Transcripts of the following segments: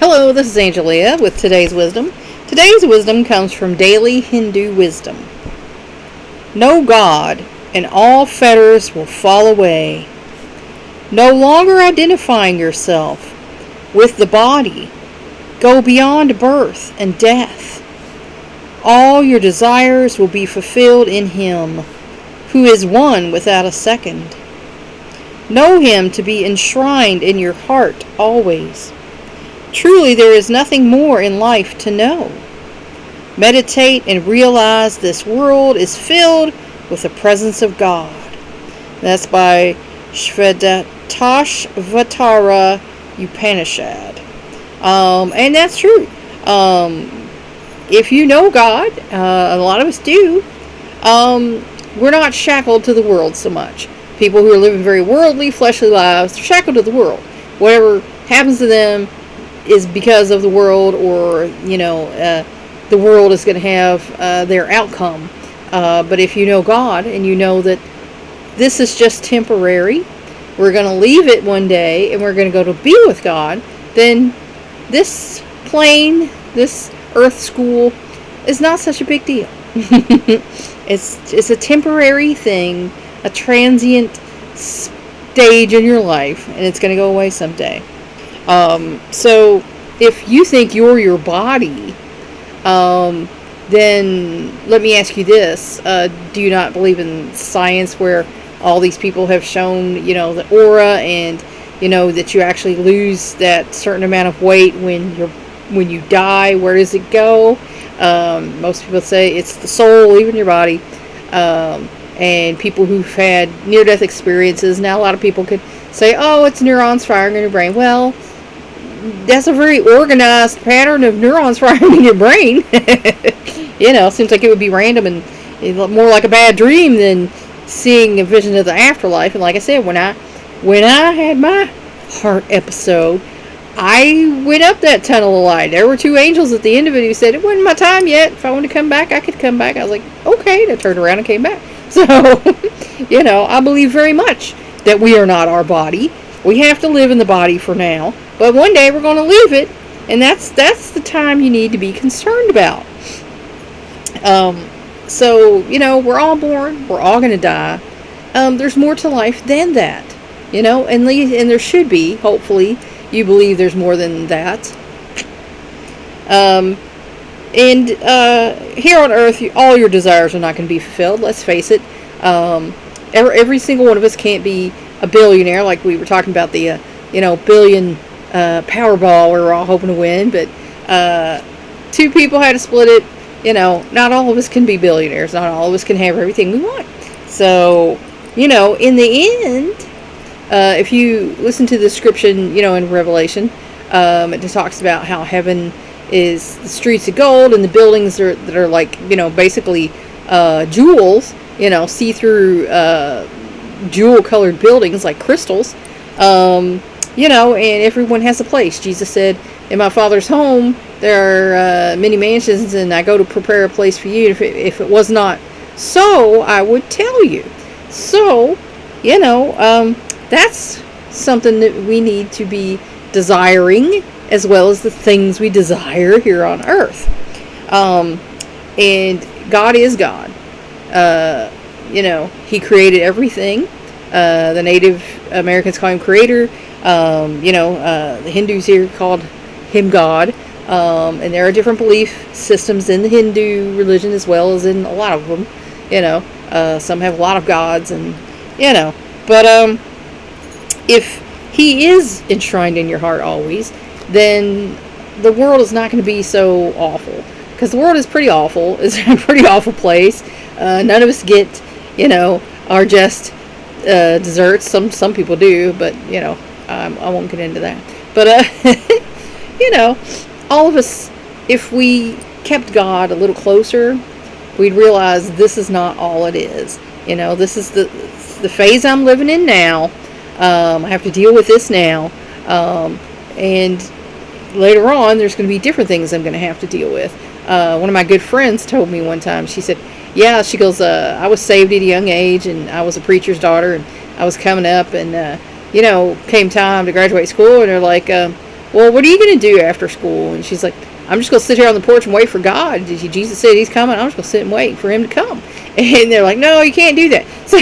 Hello, this is Angelia with today's wisdom. Today's wisdom comes from Daily Hindu Wisdom. Know God, and all fetters will fall away. No longer identifying yourself with the body, go beyond birth and death. All your desires will be fulfilled in Him, who is one without a second. Know Him to be enshrined in your heart always. Truly, there is nothing more in life to know. Meditate and realize this world is filled with the presence of God. That's by Shvetashvatara Upanishad. And that's true. If you know God, a lot of us do, we're not shackled to the world so much. People who are living very worldly, fleshly lives, they're shackled to the world. Whatever happens to them is because of the world, or the world is going to have their outcome. But if you know God and you know that this is just temporary, we're going to leave it one day and we're going to go to be with God, then this plane, this earth school, is not such a big deal. It's a temporary thing, a transient stage in your life, and it's going to go away someday. So if you think you're your body, then let me ask you this. Do you not believe in science, where all these people have shown, the aura, and, that you actually lose that certain amount of weight when you die? Where does it go? Most people say it's the soul leaving your body. And people who've had near-death experiences, now a lot of people could say, oh, it's neurons firing in your brain. Well, that's a very organized pattern of neurons firing in your brain. Seems like it would be random and more like a bad dream than seeing a vision of the afterlife. And like I said, when I had my heart episode, I went up that tunnel of light. There were two angels at the end of it who said it wasn't my time yet. If I wanted to come back, I could come back. I was like, okay. And I turned around and came back. So, I believe very much that we are not our body. We have to live in the body for now. But one day we're going to leave it. And that's the time you need to be concerned about. So, we're all born. We're all going to die. There's more to life than that. And there should be, hopefully, you believe there's more than that. And here on earth, all your desires are not going to be fulfilled. Let's face it. Every single one of us can't be a billionaire, like we were talking about the billion Powerball we were all hoping to win. But two people had to split it. Not all of us can be billionaires. Not all of us can have everything we want. So, in the end, if you listen to the description, in Revelation, it talks about how heaven is the streets of gold, and the buildings that are like, basically jewels, see-through jewel-colored buildings like crystals, and everyone has a place. Jesus said, in my Father's home there are many mansions, and I go to prepare a place for you. If it was not so, I would tell you. So, that's something that we need to be desiring, as well as the things we desire here on earth. And God is God. He created everything. The Native Americans call Him Creator. The Hindus here called Him God. And there are different belief systems in the Hindu religion, as well as in a lot of them. Some have a lot of gods, and but if He is enshrined in your heart always, then the world is not going to be so awful. Because the world is pretty awful. It's a pretty awful place. None of us get, are just desserts. Some people do, but I won't get into that. But all of us, if we kept God a little closer, we'd realize this is not all it is. This is the phase I'm living in now. I have to deal with this now. And later on, there's going to be different things I'm going to have to deal with. One of my good friends told me one time, she said, she goes, I was saved at a young age, and I was a preacher's daughter, and I was coming up, and, came time to graduate school, and they're like, well, what are you going to do after school? And she's like, I'm just going to sit here on the porch and wait for God. Jesus said he's coming. I'm just going to sit and wait for him to come. And they're like, no, you can't do that. So,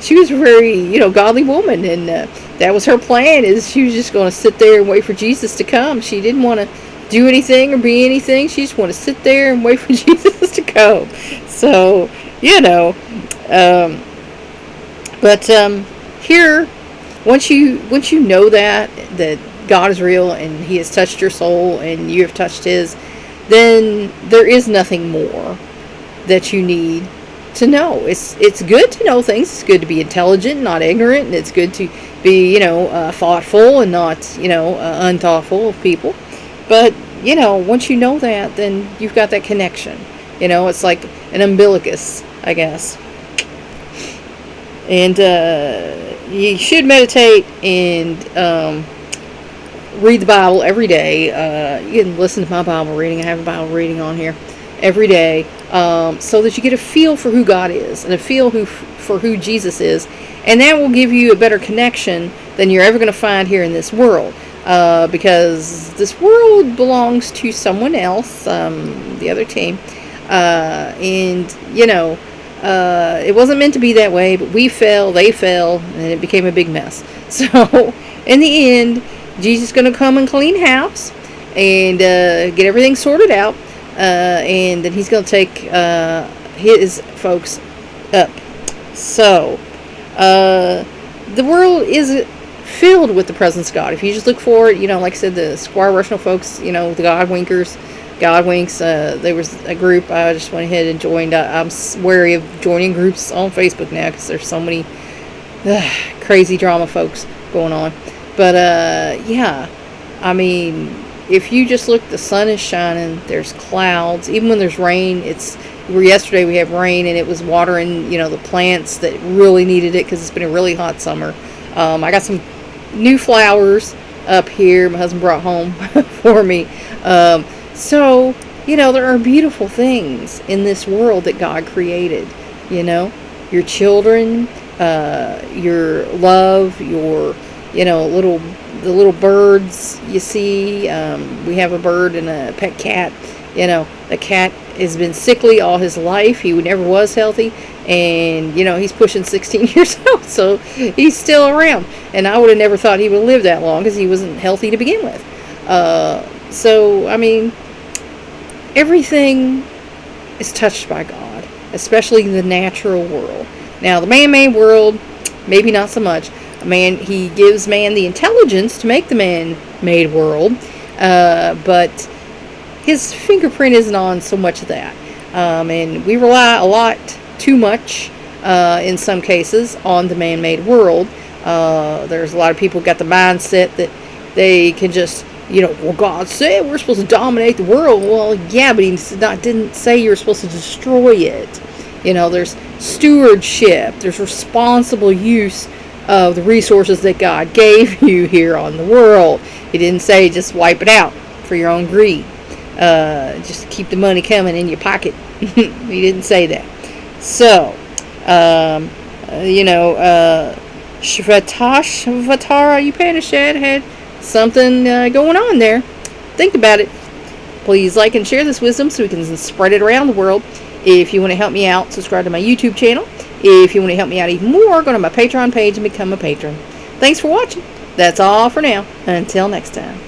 she was a very, godly woman. And that was her plan, is she was just going to sit there and wait for Jesus to come. She didn't want to do anything or be anything. She just wanted to sit there and wait for Jesus to come. So, here, once you know that God is real and he has touched your soul and you have touched his, then there is nothing more that you need to know. It's good to know things. It's good to be intelligent, not ignorant, and it's good to be thoughtful and not unthoughtful of people. But once you know that, then you've got that connection. It's like an umbilicus, I guess. And you should meditate and read the Bible every day. You can listen to my Bible reading. I have a Bible reading on here every day, so that you get a feel for who God is and a feel for who Jesus is, and that will give you a better connection than you're ever going to find here in this world, because this world belongs to someone else, the other team, and it wasn't meant to be that way, but we fell, they fell, and it became a big mess. So in the end, Jesus is going to come and clean house and get everything sorted out, and then he's going to take his folks up. So the world is filled with the presence of God. If you just look for it, like I said, the Squire Rational folks, the Godwinks, there was a group I just went ahead and joined. I'm wary of joining groups on Facebook now because there's so many crazy drama folks going on. But if you just look, the sun is shining, there's clouds, even when there's rain. Yesterday we had rain and it was watering the plants that really needed it because it's been a really hot summer. I got some new flowers up here my husband brought home for me. So there are beautiful things in this world that God created. Your children, your love, your the little birds you see. We have a bird and a pet cat. The cat has been sickly all his life. He never was healthy, and he's pushing 16 years old, so he's still around. And I would have never thought he would live that long because he wasn't healthy to begin with. Everything is touched by God, especially the natural world. Now, the man-made world, maybe not so much. He gives man the intelligence to make the man-made world, but his fingerprint isn't on so much of that. And we rely a lot too much, in some cases, on the man-made world. There's a lot of people got the mindset that they can just, God said we're supposed to dominate the world. Well, yeah, but he didn't say you're supposed to destroy it. There's stewardship. There's responsible use of the resources that God gave you here on the world. He didn't say just wipe it out for your own greed. Just keep the money coming in your pocket. He didn't say that. So, Shvetashvatara, Upanishad had something going on there. Think about it. Please like and share this wisdom so we can spread it around the world. If you want to help me out, subscribe to my YouTube channel. If you want to help me out even more, go to my Patreon page and become a patron. Thanks for watching. That's all for now. Until next time.